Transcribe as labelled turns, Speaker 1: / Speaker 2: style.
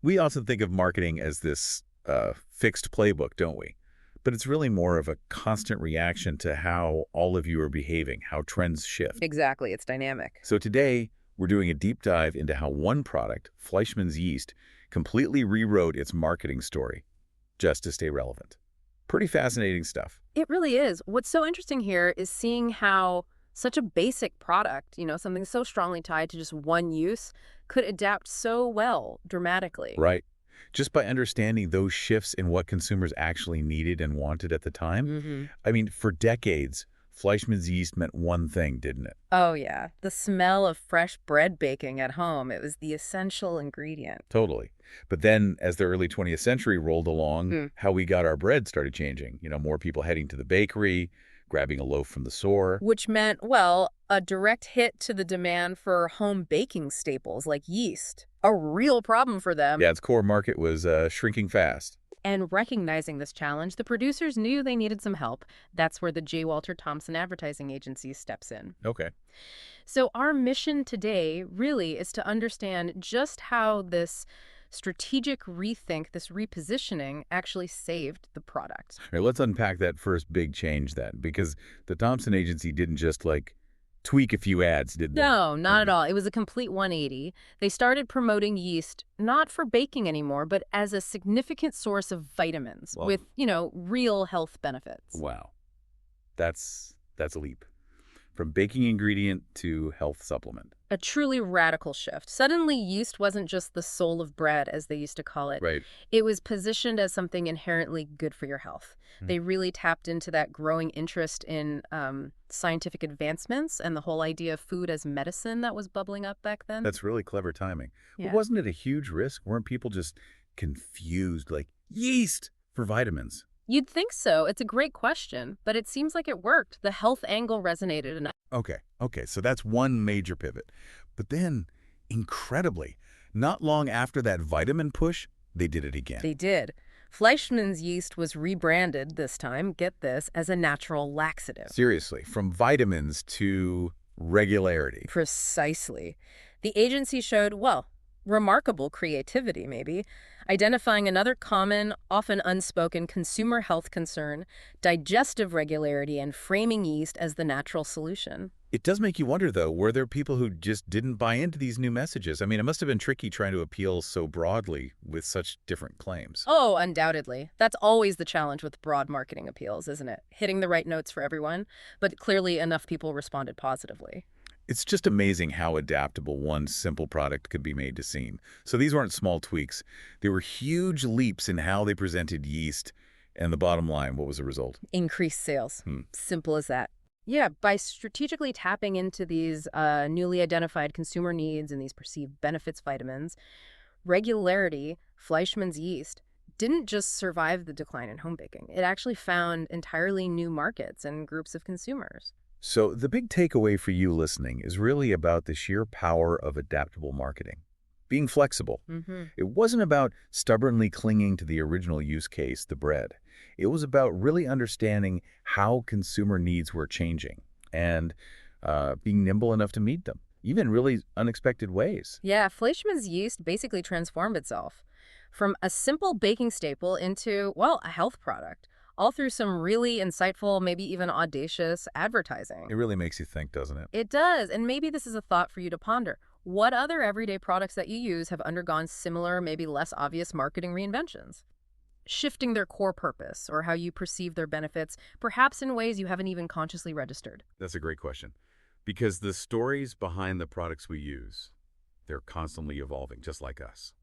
Speaker 1: We often think of marketing as this fixed playbook, don't we? But it's really more of a constant reaction to how all of you are behaving, how trends shift.
Speaker 2: Exactly, it's dynamic.
Speaker 1: So today, we're doing a deep dive into how one product, Fleischmann's yeast, completely rewrote its marketing story just to stay relevant. Pretty fascinating stuff.
Speaker 2: It really is. What's so interesting here is seeing how such a basic product, something so strongly tied to just one use, could adapt so well dramatically.
Speaker 1: Right. Just by understanding those shifts in what consumers actually needed and wanted at the time. I mean, for decades, Fleischmann's yeast meant one thing, didn't it?
Speaker 2: Oh, yeah. The smell of fresh bread baking at home. It was the essential ingredient.
Speaker 1: Totally. But then, as the early 20th century rolled along, how we got our bread started changing. More people heading to the bakery, grabbing a loaf from the store.
Speaker 2: Which meant, well, a direct hit to the demand for home baking staples like yeast. A real problem for them.
Speaker 1: Yeah, its core market was shrinking fast.
Speaker 2: And recognizing this challenge, the producers knew they needed some help. That's where the J. Walter Thompson Advertising Agency steps in.
Speaker 1: Okay.
Speaker 2: So our mission today really is to understand just how this strategic rethink, this repositioning, actually saved the product.
Speaker 1: All right, let's unpack that first big change then, because the Thompson Agency didn't just, tweak a few ads, did they?
Speaker 2: No, not at all. It was a complete 180. They started promoting yeast not for baking anymore, but as a significant source of vitamins with, real health benefits.
Speaker 1: Wow. That's a leap. From baking ingredient to health supplement.
Speaker 2: A truly radical shift. Suddenly, yeast wasn't just the soul of bread, as they used to call it.
Speaker 1: Right.
Speaker 2: It was positioned as something inherently good for your health. They really tapped into that growing interest in scientific advancements and the whole idea of food as medicine that was bubbling up back then.
Speaker 1: That's really clever timing.
Speaker 2: Yeah.
Speaker 1: But wasn't it a huge risk? Weren't people just confused, yeast for vitamins?
Speaker 2: You'd think so. It's a great question, but it seems like it worked. The health angle resonated enough.
Speaker 1: Okay, so that's one major pivot. But then, incredibly, not long after that vitamin push, they did it again.
Speaker 2: They did. Fleischmann's yeast was rebranded this time, get this, as a natural laxative.
Speaker 1: Seriously, from vitamins to regularity.
Speaker 2: Precisely. The agency showed, remarkable creativity, maybe, identifying another common, often unspoken consumer health concern, digestive regularity, and framing yeast as the natural solution.
Speaker 1: It does make you wonder, though, were there people who just didn't buy into these new messages? I mean, it must have been tricky trying to appeal so broadly with such different claims.
Speaker 2: Oh, undoubtedly. That's always the challenge with broad marketing appeals, isn't it? Hitting the right notes for everyone, but clearly enough people responded positively.
Speaker 1: It's just amazing how adaptable one simple product could be made to seem. So these weren't small tweaks. They were huge leaps in how they presented yeast. And the bottom line, what was the result?
Speaker 2: Increased sales. Simple as that. Yeah, by strategically tapping into these newly identified consumer needs and these perceived benefits vitamins, regularity, Fleischmann's yeast, didn't just survive the decline in home baking. It actually found entirely new markets and groups of consumers.
Speaker 1: So the big takeaway for you listening is really about the sheer power of adaptable marketing. Being flexible. It wasn't about stubbornly clinging to the original use case, the bread. It was about really understanding how consumer needs were changing and being nimble enough to meet them, even in really unexpected ways.
Speaker 2: Yeah, Fleischmann's yeast basically transformed itself from a simple baking staple into, a health product, all through some really insightful, maybe even audacious advertising.
Speaker 1: It really makes you think, doesn't it?
Speaker 2: It does, and maybe this is a thought for you to ponder. What other everyday products that you use have undergone similar, maybe less obvious marketing reinventions? Shifting their core purpose or how you perceive their benefits, perhaps in ways you haven't even consciously registered.
Speaker 1: That's a great question. Because the stories behind the products we use, they're constantly evolving, just like us.